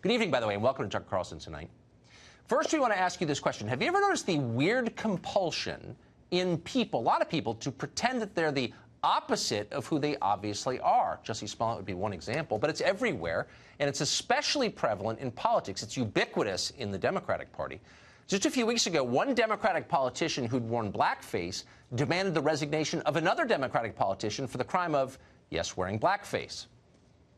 Good evening, by the way, and welcome to Tucker Carlson Tonight. First, we want to ask you this question. Have you ever noticed the weird compulsion in people, a lot of people, to pretend that they're the opposite of who they obviously are? Jussie Smollett would be one example, but it's everywhere, and it's especially prevalent in politics. It's ubiquitous in the Democratic Party. Just a few weeks ago, one Democratic politician who'd worn blackface demanded the resignation of another Democratic politician for the crime of, yes, wearing blackface.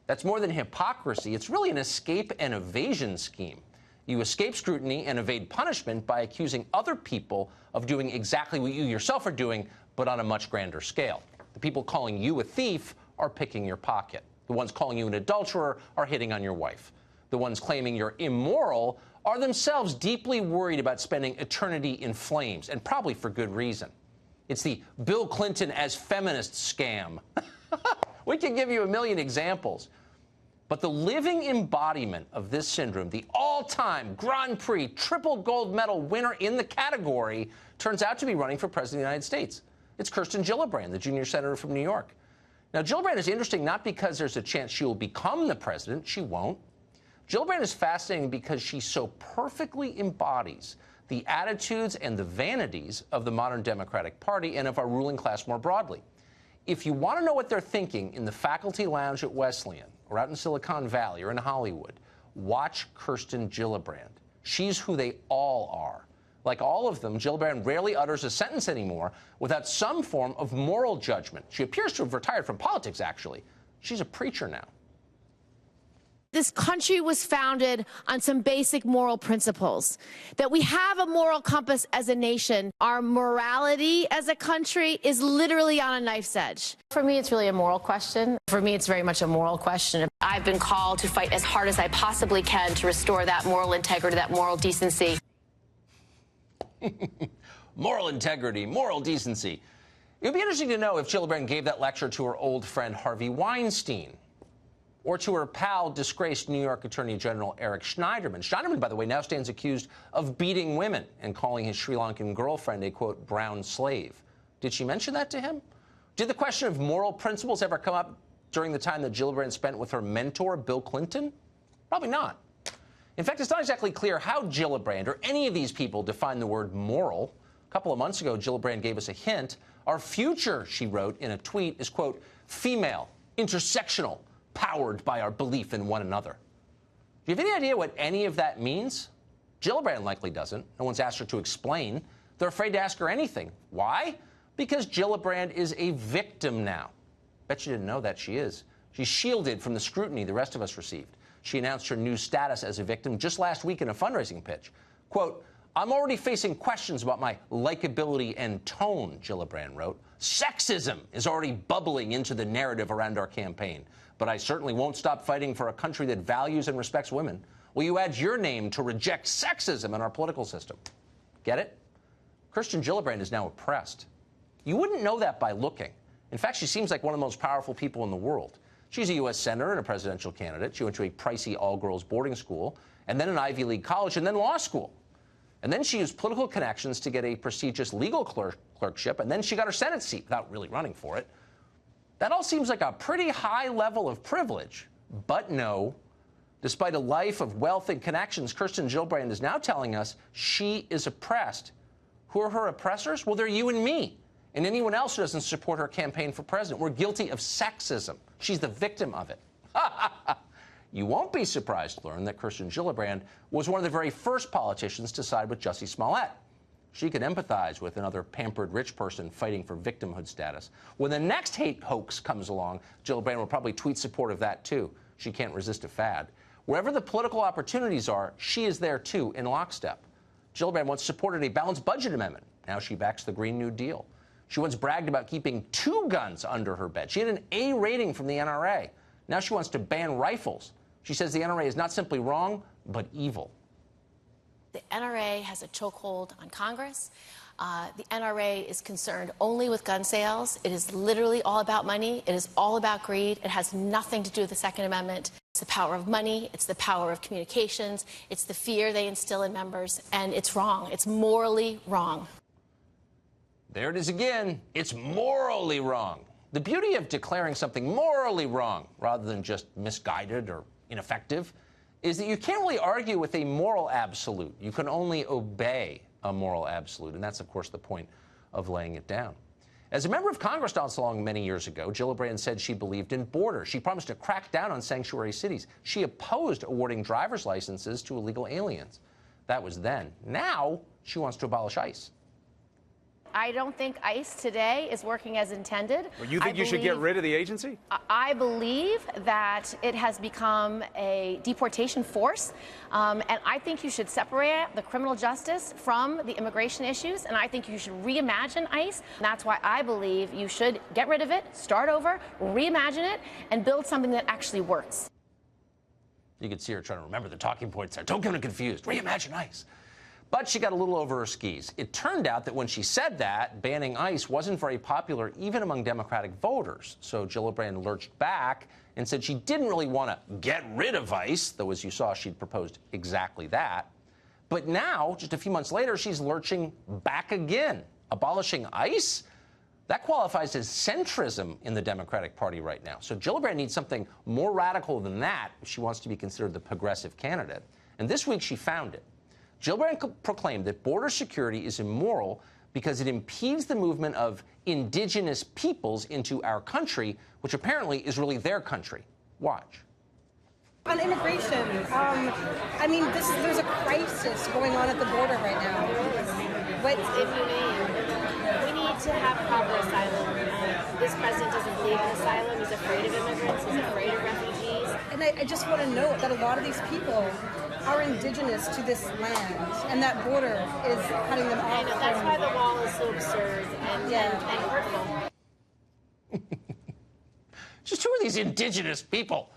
That's more than hypocrisy. It's really an escape and evasion scheme. You escape scrutiny and evade punishment by accusing other people of doing exactly what you yourself are doing, but on a much grander scale. The people calling you a thief are picking your pocket. The ones calling you an adulterer are hitting on your wife. The ones claiming you're immoral are themselves deeply worried about spending eternity in flames, and probably for good reason. It's the Bill Clinton as feminist scam. We can give you a million examples. But the living embodiment of this syndrome, the all-time Grand Prix triple gold medal winner in the category, turns out to be running for president of the United States. It's Kirsten Gillibrand, the junior senator from New York. Now, Gillibrand is interesting not because there's a chance she will become the president. She won't. Gillibrand is fascinating because she so perfectly embodies the attitudes and the vanities of the modern Democratic Party and of our ruling class more broadly. If you want to know what they're thinking in the faculty lounge at Wesleyan, or out in Silicon Valley, or in Hollywood, watch Kirsten Gillibrand. She's who they all are. Like all of them, Gillibrand rarely utters a sentence anymore without some form of moral judgment. She appears to have retired from politics, actually. She's a preacher now. This country was founded on some basic moral principles, that we have a moral compass as a nation. Our morality as a country is literally on a knife's edge. For me, it's really a moral question. For me, it's very much a moral question. I've been called to fight as hard as I possibly can to restore that moral integrity, that moral decency. Moral integrity, moral decency. It would be interesting to know if Gillibrand gave that lecture to her old friend Harvey Weinstein, or to her pal, disgraced New York Attorney General Eric Schneiderman. Schneiderman, by the way, now stands accused of beating women and calling his Sri Lankan girlfriend a, quote, brown slave. Did she mention that to him? Did the question of moral principles ever come up during the time that Gillibrand spent with her mentor, Bill Clinton? Probably not. In fact, it's not exactly clear how Gillibrand or any of these people define the word moral. A couple of months ago, Gillibrand gave us a hint. Our future, she wrote in a tweet, is, quote, female, intersectional, powered by our belief in one another. Do you have any idea what any of that means? Gillibrand likely doesn't. No one's asked her to explain. They're afraid to ask her anything. Why? Because Gillibrand is a victim now. Bet you didn't know that she is. She's shielded from the scrutiny the rest of us received. She announced her new status as a victim just last week in a fundraising pitch. Quote, I'm already facing questions about my likability and tone, Gillibrand wrote. Sexism is already bubbling into the narrative around our campaign. But I certainly won't stop fighting for a country that values and respects women. Will you add your name to reject sexism in our political system? Get it? Kirsten Gillibrand is now oppressed. You wouldn't know that by looking. In fact, she seems like one of the most powerful people in the world. She's a U.S. senator and a presidential candidate. She went to a pricey all-girls boarding school, and then an Ivy League college, and then law school. And then she used political connections to get a prestigious legal clerkship, and then she got her Senate seat without really running for it. That all seems like a pretty high level of privilege. But no. Despite a life of wealth and connections, Kirsten Gillibrand is now telling us she is oppressed. Who are her oppressors? Well, they're you and me, and anyone else who doesn't support her campaign for president. We're guilty of sexism. She's the victim of it. You won't be surprised to learn that Kirsten Gillibrand was one of the very first politicians to side with Jussie Smollett. She could empathize with another pampered rich person fighting for victimhood status. When the next hate hoax comes along, Gillibrand will probably tweet support of that, too. She can't resist a fad. Wherever the political opportunities are, she is there, too, in lockstep. Gillibrand once supported a balanced budget amendment. Now she backs the Green New Deal. She once bragged about keeping 2 guns under her bed. She had an A rating from the NRA. Now she wants to ban rifles. She says the NRA is not simply wrong, but evil. The NRA has a chokehold on Congress. The NRA is concerned only with gun sales. It is literally all about money. It is all about greed. It has nothing to do with the Second Amendment. It's the power of money. It's the power of communications. It's the fear they instill in members. And it's wrong. It's morally wrong. There it is again. It's morally wrong. The beauty of declaring something morally wrong, rather than just misguided or ineffective, is that you can't really argue with a moral absolute. You can only obey a moral absolute, and that's, of course, the point of laying it down. As a member of Congress not so long many years ago, Gillibrand said she believed in borders. She promised to crack down on sanctuary cities. She opposed awarding driver's licenses to illegal aliens. That was then. Now, she wants to abolish ICE. I don't think ICE today is working as intended. Well, you think you should get rid of the agency? I believe that it has become a deportation force, and I think you should separate the criminal justice from the immigration issues, and I think you should reimagine ICE. That's why I believe you should get rid of it, start over, reimagine it, and build something that actually works. You can see her trying to remember the talking points there. Don't get them confused. Reimagine ICE. But she got a little over her skis. It turned out that when she said that, banning ICE wasn't very popular even among Democratic voters. So Gillibrand lurched back and said she didn't really want to get rid of ICE, though as you saw, she'd proposed exactly that. But now, just a few months later, she's lurching back again. Abolishing ICE? That qualifies as centrism in the Democratic Party right now. So Gillibrand needs something more radical than that if she wants to be considered the progressive candidate. And this week she found it. Gillibrand proclaimed that border security is immoral because it impedes the movement of indigenous peoples into our country, which apparently is really their country. Watch. On immigration, I mean, there's a crisis going on at the border right now. What's inhumane? We need to have proper asylum. This president doesn't believe in asylum. He's afraid of immigrants. He's afraid of refugees. And I just want to note that a lot of these people are indigenous to this land, and that border is cutting them off. I know, that's why the wall is so absurd and hurtful. Just who are these indigenous people?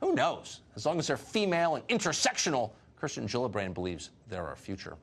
Who knows? As long as they're female and intersectional, Kirsten Gillibrand believes they're our future.